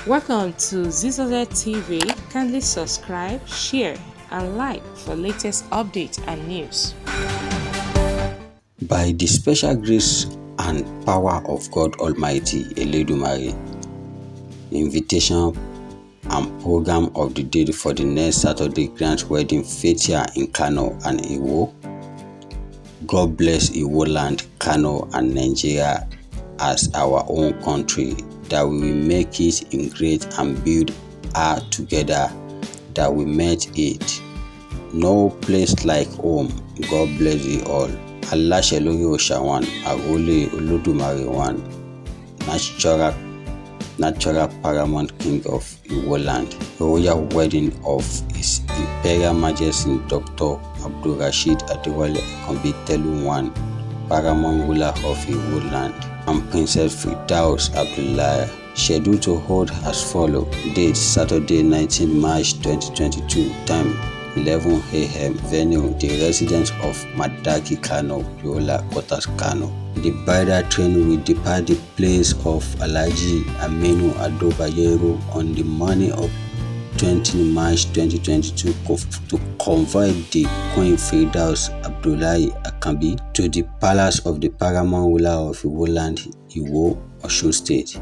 Welcome to Zisodel TV. Kindly subscribe, share, and like for latest updates and news. By the special grace and power of God Almighty, Eledumare, invitation and program of the day for the next Saturday Grand Wedding Feature in Kano and Iwo. God bless Iwoland, Kano, and Nigeria as our own country, that we will make it in great and build her together, that we met it. No place like home. God bless you all. Allah Shelori Oshawan, Agole Olodumare one, natural paramount king of Iwoland, royal wedding of His Imperial Majesty Dr. Abdulrasheed Adewale Telu one, paramount ruler of Iwoland, and Princess Firdauz Abdullah. Scheduled to hold as follows. Date Saturday 19 March 2022. Time 11 a.m. Venue the residence of Madaki Kano, Yola Quarters Kano. The bridal train will depart the place of Alhaji Aminu Ado Bayero on the morning of 20 March 2022 to convoy the Queen Firdauz Abdullahi Akanni to the palace of the paramount ruler of Iwoland, Iwo, Osun State.